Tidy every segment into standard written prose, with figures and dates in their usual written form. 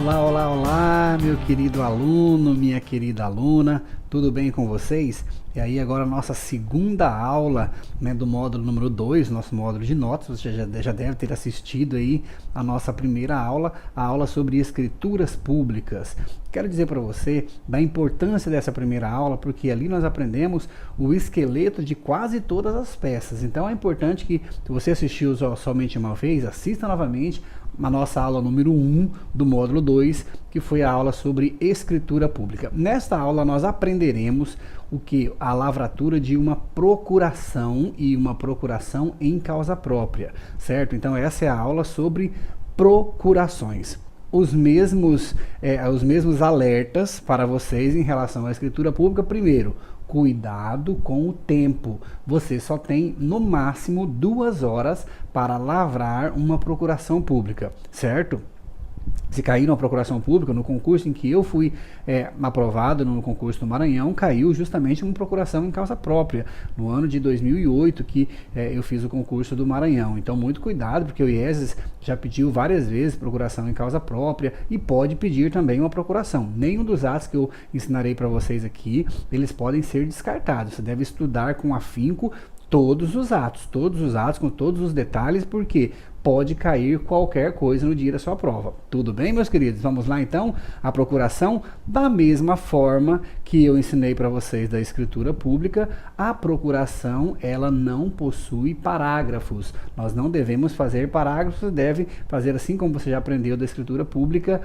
Olá, olá, olá, meu querido aluno, minha querida aluna, tudo bem com vocês? E aí agora a nossa segunda aula, né, do módulo número 2, nosso módulo de notas. Você já deve ter assistido aí a nossa primeira aula, a aula sobre escrituras públicas. Quero dizer para você da importância dessa primeira aula, porque ali nós aprendemos o esqueleto de quase todas as peças. Então é importante que, se você assistiu somente uma vez, assista novamente a nossa aula número 1 do módulo 2, que foi a aula sobre escritura pública. Nesta aula nós aprenderemos o que? A lavratura de uma procuração e uma procuração em causa própria, certo? Então essa é a aula sobre procurações. Os mesmos alertas para vocês em relação à escritura pública. Primeiro, cuidado com o tempo. Você só tem no máximo 2 horas para lavrar uma procuração pública, certo? Se cair numa procuração pública, no concurso em que eu fui aprovado, no concurso do Maranhão, caiu justamente uma procuração em causa própria, no ano de 2008 que eu fiz o concurso do Maranhão. Então muito cuidado, porque o IESES já pediu várias vezes procuração em causa própria e pode pedir também uma procuração. Nenhum dos atos que eu ensinarei para vocês aqui, eles podem ser descartados. Você deve estudar com afinco todos os atos com todos os detalhes, porque pode cair qualquer coisa no dia da sua prova. Tudo bem, meus queridos? Vamos lá então, a procuração. Da mesma forma que eu ensinei para vocês da escritura pública, a procuração, ela não possui parágrafos. Nós não devemos fazer parágrafos, deve fazer assim como você já aprendeu da escritura pública,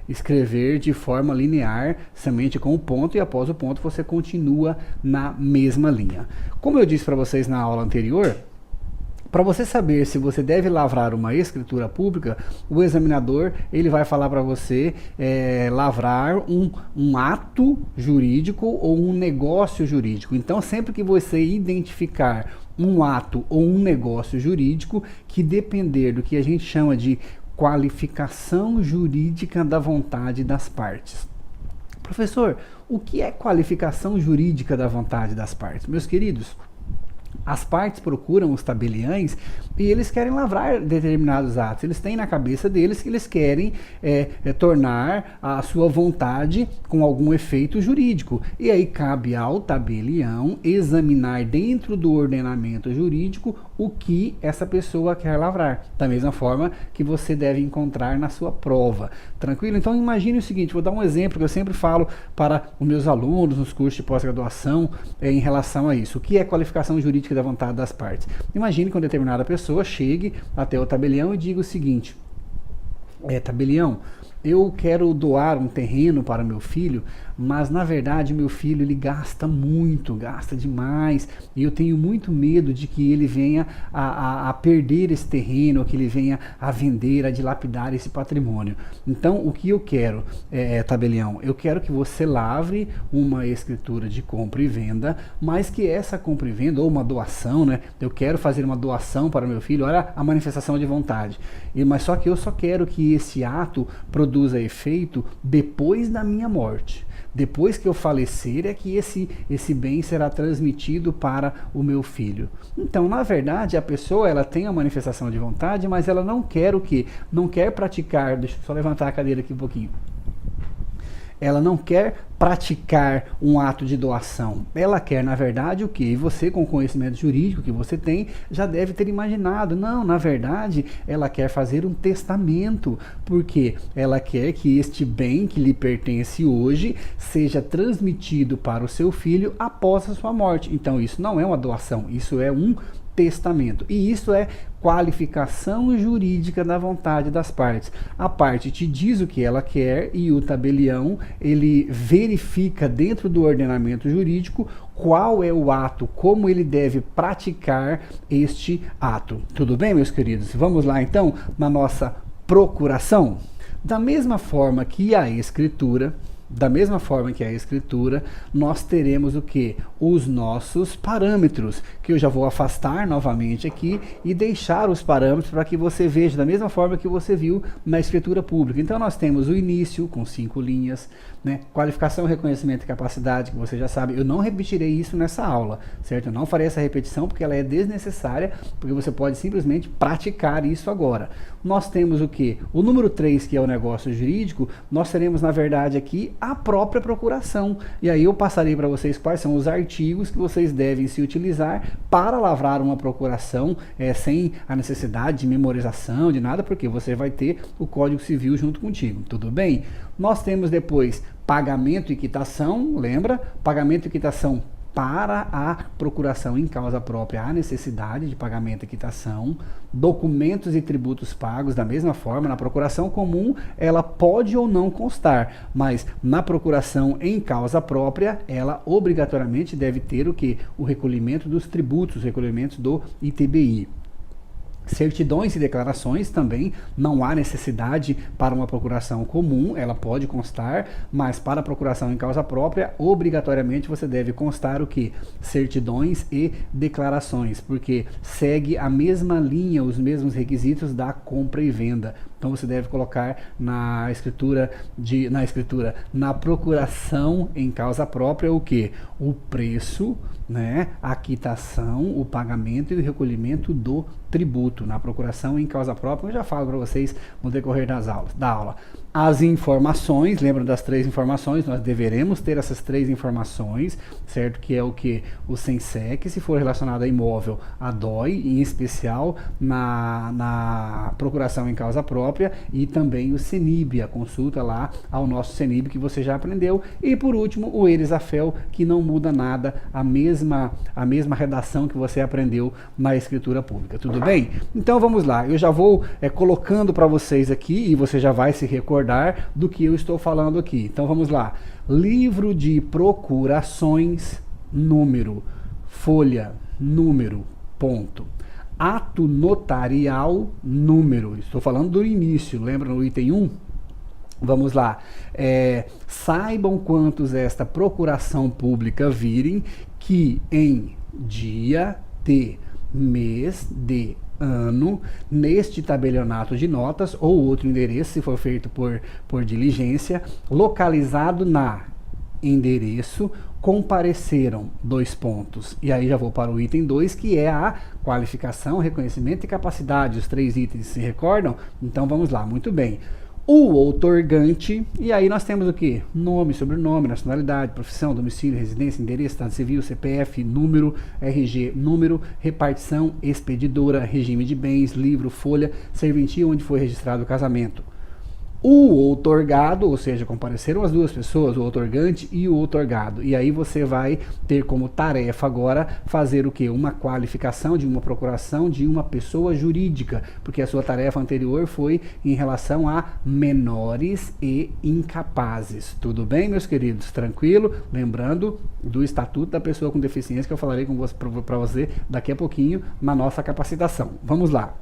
escrever de forma linear, somente com o ponto, e após o ponto você continua na mesma linha. Como eu disse para vocês na aula anterior, para você saber se você deve lavrar uma escritura pública, o examinador ele vai falar para você lavrar um ato jurídico ou um negócio jurídico. Então, sempre que você identificar um ato ou um negócio jurídico que depender do que a gente chama de qualificação jurídica da vontade das partes. Professor, o que é qualificação jurídica da vontade das partes? Meus queridos, as partes procuram os tabeliães e eles querem lavrar determinados atos. Eles têm na cabeça deles que eles querem tornar a sua vontade com algum efeito jurídico. E aí cabe ao tabelião examinar dentro do ordenamento jurídico o que essa pessoa quer lavrar. Da mesma forma que você deve encontrar na sua prova. Tranquilo? Então imagine o seguinte, vou dar um exemplo que eu sempre falo para os meus alunos nos cursos de pós-graduação em relação a isso. O que é qualificação jurídica da vontade das partes? Imagine que uma determinada pessoa chegue até o tabelião e diga o seguinte: tabelião, eu quero doar um terreno para meu filho, mas na verdade meu filho ele gasta muito, gasta demais, e eu tenho muito medo de que ele venha a perder esse terreno, ou que ele venha a vender, a dilapidar esse patrimônio. Então o que eu quero, tabelião, eu quero que você lavre uma escritura de compra e venda, mas que essa compra e venda, ou uma doação, né? Eu quero fazer uma doação para meu filho, olha a manifestação de vontade, mas só que eu só quero que esse ato produza efeito depois da minha morte. Depois que eu falecer é que esse bem será transmitido para o meu filho. Então, na verdade, a pessoa ela tem a manifestação de vontade, mas ela não quer o quê? Não quer praticar, deixa eu só levantar a cadeira aqui um pouquinho. Ela não quer praticar um ato de doação. Ela quer, na verdade, o quê? E você, com o conhecimento jurídico que você tem, já deve ter imaginado. Não, na verdade, ela quer fazer um testamento, porque ela quer que este bem que lhe pertence hoje seja transmitido para o seu filho após a sua morte. Então, isso não é uma doação, isso é um testamento. E isso é qualificação jurídica da vontade das partes. A parte te diz o que ela quer e o tabelião, ele verifica dentro do ordenamento jurídico qual é o ato, como ele deve praticar este ato. Tudo bem, meus queridos? Vamos lá então na nossa procuração? Da mesma forma que a escritura, Da mesma forma que a escritura, nós teremos o que? Os nossos parâmetros, que eu já vou afastar novamente aqui e deixar os parâmetros para que você veja da mesma forma que você viu na escritura pública. Então nós temos o início com 5 linhas, né? Qualificação, reconhecimento e capacidade, que você já sabe. Eu não repetirei isso nessa aula, certo? Eu não farei essa repetição porque ela é desnecessária, porque você pode simplesmente praticar isso agora. Nós temos o que? O número 3, que é o negócio jurídico, nós teremos na verdade aqui a própria procuração. E aí eu passarei para vocês quais são os artigos que vocês devem se utilizar para lavrar uma procuração, sem a necessidade de memorização, de nada, porque você vai ter o Código Civil junto contigo, tudo bem? Nós temos depois pagamento e quitação, lembra? Pagamento e quitação para a procuração em causa própria, a necessidade de pagamento e quitação, documentos e tributos pagos, da mesma forma, na procuração comum, ela pode ou não constar, mas na procuração em causa própria, ela obrigatoriamente deve ter o que? O recolhimento dos tributos, os recolhimentos do ITBI. Certidões e declarações também não há necessidade para uma procuração comum, ela pode constar, mas para a procuração em causa própria, obrigatoriamente você deve constar o que? Certidões e declarações, porque segue a mesma linha, os mesmos requisitos da compra e venda. Então você deve colocar na procuração em causa própria o que? O preço, né? A quitação, o pagamento e o recolhimento do tributo. Na procuração em causa própria, eu já falo para vocês no decorrer da aula. As informações, lembram das 3 informações? Nós deveremos ter essas 3 informações, certo? Que é o que? O SENSEC, se for relacionado a imóvel, a DOI, em especial na procuração em causa própria, e também o CENIB, a consulta lá ao nosso CENIB que você já aprendeu. E por último, o ERISAFEL, que não muda nada, a mesma redação que você aprendeu na escritura pública, tudo bem? Então vamos lá, eu já vou colocando para vocês aqui, e você já vai se recordar do que eu estou falando aqui. Então vamos lá. Livro de procurações, número, folha, número, ponto. Ato notarial, número. Estou falando do início, lembra no item 1? Vamos lá. Saibam quantos esta procuração pública virem, que em dia de, mês de, ano, neste tabelionato de notas ou outro endereço, se for feito por diligência, localizado na endereço, compareceram, 2 pontos. E aí já vou para o item 2, que é a qualificação, reconhecimento e capacidade. Os 3 itens se recordam? Então vamos lá, muito bem. O outorgante, e aí nós temos o que? Nome, sobrenome, nacionalidade, profissão, domicílio, residência, endereço, estado civil, CPF, número, RG, número, repartição, expedidora, regime de bens, livro, folha, serventia onde foi registrado o casamento. O outorgado, ou seja, compareceram as 2 pessoas, o outorgante e o outorgado. E aí você vai ter como tarefa agora fazer o quê? Uma qualificação de uma procuração de uma pessoa jurídica, porque a sua tarefa anterior foi em relação a menores e incapazes. Tudo bem, meus queridos? Tranquilo? Lembrando do Estatuto da Pessoa com Deficiência, que eu falarei para você daqui a pouquinho na nossa capacitação. Vamos lá.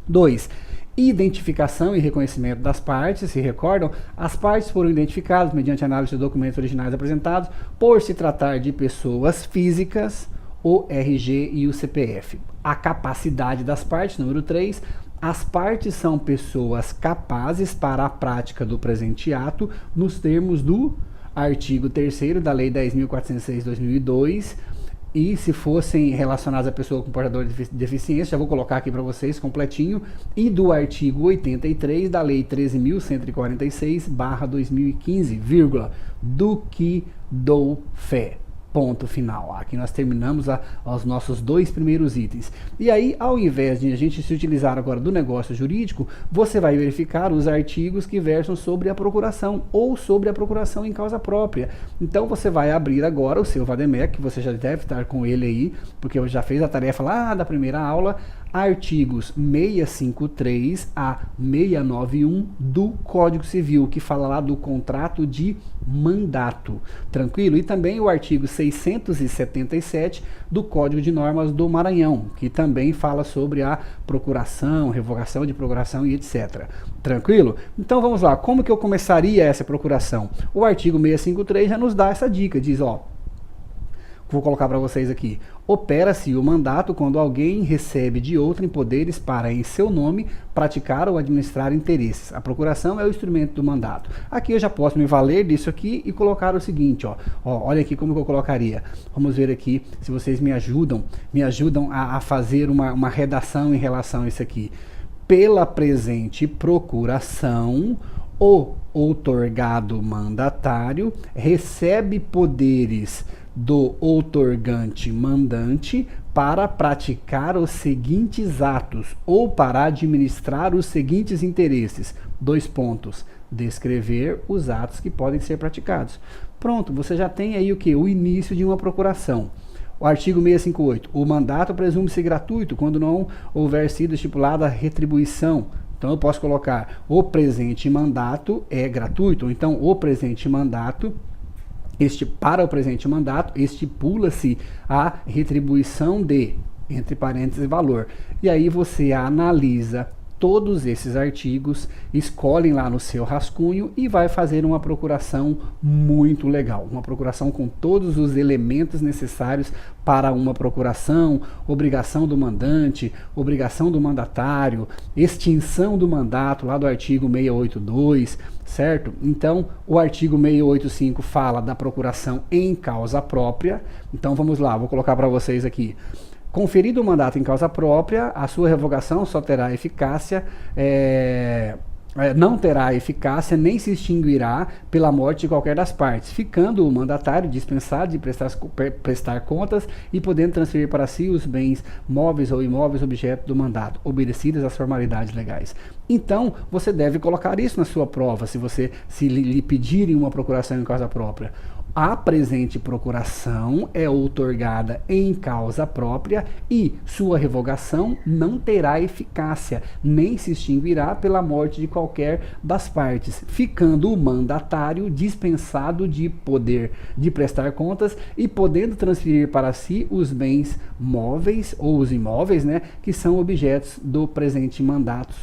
2. Identificação e reconhecimento das partes. Se recordam? As partes foram identificadas mediante análise de documentos originais apresentados, por se tratar de pessoas físicas, o RG e o CPF. A capacidade das partes, número 3. As partes são pessoas capazes para a prática do presente ato, nos termos do artigo 3º da Lei 10.406/2002, e se fossem relacionados a pessoa com portador de deficiência, já vou colocar aqui para vocês completinho, e do artigo 83 da Lei 13.146/2015, vírgula, do que dou fé. Ponto final. Aqui nós terminamos os nossos 2 primeiros itens. E aí, ao invés de a gente se utilizar agora do negócio jurídico, você vai verificar os artigos que versam sobre a procuração ou sobre a procuração em causa própria. Então você vai abrir agora o seu Vademec, que você já deve estar com ele aí, porque já fez a tarefa lá da primeira aula, artigos 653 a 691 do Código Civil, que fala lá do contrato de mandato, tranquilo? E também o artigo 677 do Código de Normas do Maranhão, que também fala sobre a procuração, revogação de procuração e etc. Tranquilo? Então vamos lá, como que eu começaria essa procuração? O artigo 653 já nos dá essa dica, diz, ó, vou colocar para vocês aqui. Opera-se o mandato quando alguém recebe de outrem poderes para, em seu nome, praticar ou administrar interesses. A procuração é o instrumento do mandato. Aqui eu já posso me valer disso aqui e colocar o seguinte, ó. Olha aqui como que eu colocaria. Vamos ver aqui se vocês me ajudam a fazer uma redação em relação a isso aqui. Pela presente procuração, o outorgado mandatário recebe poderes do outorgante mandante para praticar os seguintes atos ou para administrar os seguintes interesses. 2 pontos. Descrever os atos que podem ser praticados. Pronto, você já tem aí o que? O início de uma procuração. O artigo 658. O mandato presume-se gratuito quando não houver sido estipulada a retribuição. Então eu posso colocar o presente mandato é gratuito. Então o presente mandato, para o presente mandato, estipula-se a retribuição de, entre parênteses, valor. E aí você analisa todos esses artigos, escolhem lá no seu rascunho e vai fazer uma procuração muito legal. Uma procuração com todos os elementos necessários para uma procuração, obrigação do mandante, obrigação do mandatário, extinção do mandato, lá do artigo 682, certo? Então, o artigo 685 fala da procuração em causa própria. Então, vamos lá, vou colocar para vocês aqui. Conferido o mandato em causa própria, a sua revogação só terá eficácia, não terá eficácia nem se extinguirá pela morte de qualquer das partes, ficando o mandatário dispensado de prestar contas e podendo transferir para si os bens móveis ou imóveis objeto do mandato, obedecidas às formalidades legais. Então, você deve colocar isso na sua prova, se lhe pedirem uma procuração em causa própria. A presente procuração é outorgada em causa própria e sua revogação não terá eficácia, nem se extinguirá pela morte de qualquer das partes, ficando o mandatário dispensado de poder de prestar contas e podendo transferir para si os bens móveis ou os imóveis, né, que são objetos do presente mandato.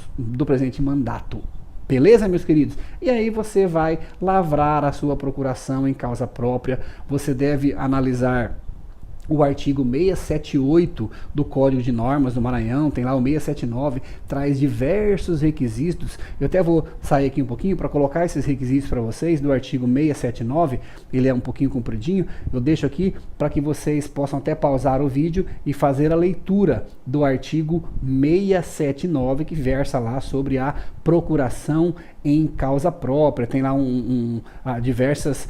Beleza, meus queridos? E aí você vai lavrar a sua procuração em causa própria. Você deve analisar o artigo 678 do Código de Normas do Maranhão, tem lá o 679, traz diversos requisitos. Eu até vou sair aqui um pouquinho para colocar esses requisitos para vocês do artigo 679, ele é um pouquinho compridinho, eu deixo aqui para que vocês possam até pausar o vídeo e fazer a leitura do artigo 679, que versa lá sobre a procuração em causa própria. Tem lá diversas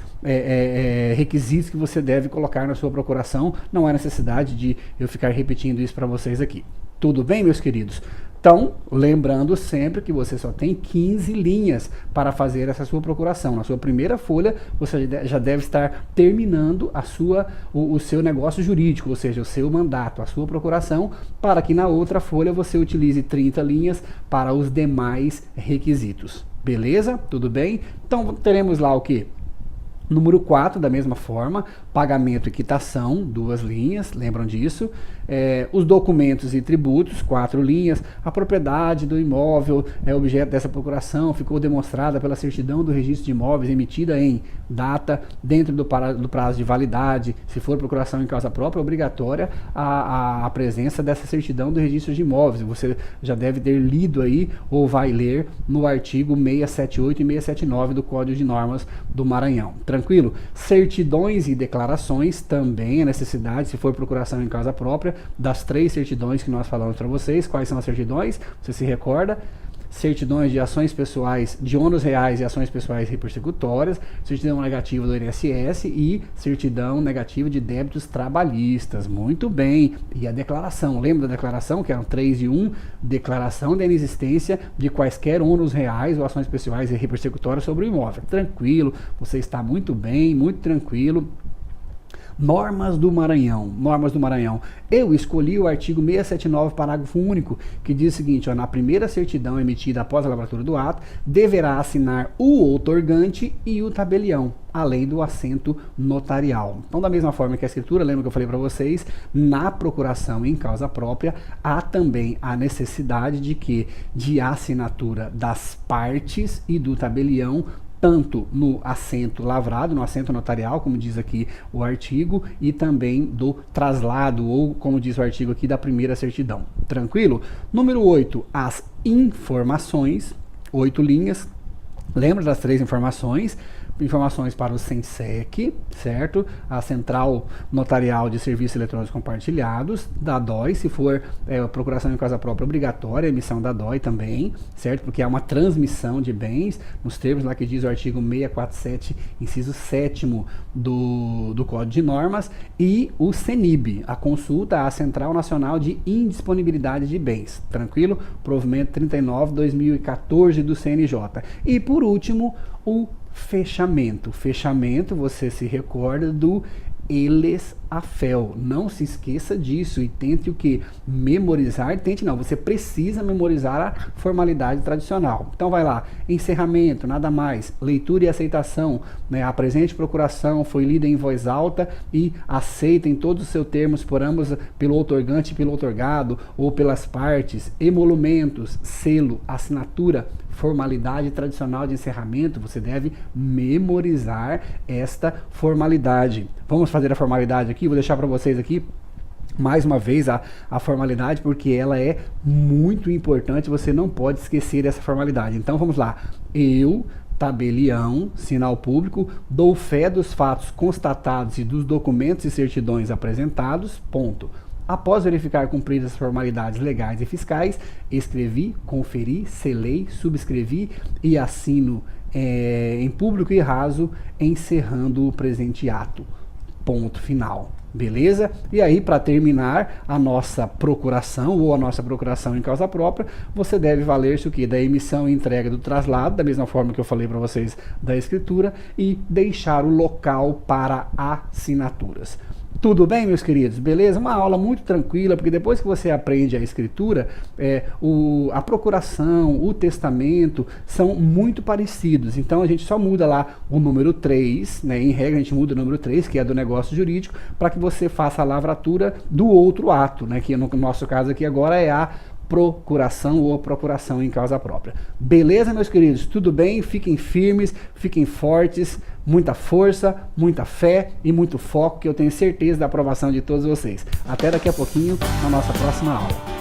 requisitos que você deve colocar na sua procuração. Não há necessidade de eu ficar repetindo isso para vocês aqui. Tudo bem, meus queridos? Então, lembrando sempre que você só tem 15 linhas para fazer essa sua procuração. Na sua primeira folha, você já deve estar terminando o seu negócio jurídico, ou seja, o seu mandato, a sua procuração, para que na outra folha você utilize 30 linhas para os demais requisitos. Beleza? Tudo bem? Então, teremos lá o quê? Número 4, da mesma forma, pagamento e quitação, 2 linhas, lembram disso? Os documentos e tributos, 4 linhas. A propriedade do imóvel é objeto dessa procuração, ficou demonstrada pela certidão do registro de imóveis emitida em data, dentro do prazo de validade. Se for procuração em causa própria, é obrigatória a presença dessa certidão do registro de imóveis. Você já deve ter lido aí, ou vai ler, no artigo 678 e 679 do Código de Normas do Maranhão. Tranquilo? Certidões e declarações também é necessidade, se for procuração em causa própria, das 3 certidões que nós falamos para vocês. Quais são as certidões? Você se recorda? Certidões de ações pessoais, de ônus reais e ações pessoais persecutórias, certidão negativa do INSS e certidão negativa de débitos trabalhistas. Muito bem. E a declaração, lembra da declaração, que eram 3 e 1? Declaração da inexistência de quaisquer ônus reais ou ações pessoais e persecutórias sobre o imóvel. Tranquilo, você está muito bem, muito tranquilo. Normas do Maranhão. Normas do Maranhão. Eu escolhi o artigo 679, parágrafo único, que diz o seguinte, ó, na primeira certidão emitida após a lavratura do ato, deverá assinar o outorgante e o tabelião, além do assento notarial. Então, da mesma forma que a escritura, lembra que eu falei para vocês, na procuração em causa própria, há também a necessidade de assinatura das partes e do tabelião, tanto no assento lavrado, no assento notarial, como diz aqui o artigo, e também do traslado, ou como diz o artigo aqui, da primeira certidão. Tranquilo? Número 8, as informações, 8 linhas. Lembra das 3 informações? Informações para o SENSEC, certo? A Central Notarial de Serviços Eletrônicos Compartilhados, da DOI, se for procuração em causa própria obrigatória, emissão da DOI também, certo? Porque é uma transmissão de bens, nos termos lá que diz o artigo 647, inciso 7º do Código de Normas, e o CENIB, a consulta à Central Nacional de Indisponibilidade de Bens, tranquilo? Provimento 39/2014 do CNJ. E por último, o fechamento. Fechamento, você se recorda do eles afel. Não se esqueça disso e tente o que? Memorizar. Tente não, você precisa memorizar a formalidade tradicional. Então vai lá, encerramento, nada mais, leitura e aceitação, né? A presente procuração foi lida em voz alta e aceita em todos os seus termos por ambos, pelo outorgante e pelo outorgado, ou pelas partes, emolumentos, selo, assinatura, formalidade tradicional de encerramento. Você deve memorizar esta formalidade. Vamos fazer a formalidade aqui, vou deixar para vocês aqui mais uma vez a formalidade, porque ela é muito importante, você não pode esquecer essa formalidade. Então vamos lá. Eu, tabelião, sinal público, dou fé dos fatos constatados e dos documentos e certidões apresentados, ponto. Após verificar cumpridas as formalidades legais e fiscais, escrevi, conferi, selei, subscrevi e assino em público e raso, encerrando o presente ato. Ponto final. Beleza? E aí, para terminar a nossa procuração ou a nossa procuração em causa própria, você deve valer-se o quê? Da emissão e entrega do traslado, da mesma forma que eu falei para vocês da escritura, e deixar o local para assinaturas. Tudo bem, meus queridos? Beleza? Uma aula muito tranquila, porque depois que você aprende a escritura, a procuração, o testamento são muito parecidos. Então a gente só muda lá o número 3, né? Em regra a gente muda o número 3, que é do negócio jurídico, para que você faça a lavratura do outro ato, né? Que no nosso caso aqui agora é a procuração ou procuração em causa própria. Beleza, meus queridos? Tudo bem? Fiquem firmes, fiquem fortes, muita força, muita fé e muito foco, que eu tenho certeza da aprovação de todos vocês. Até daqui a pouquinho na nossa próxima aula.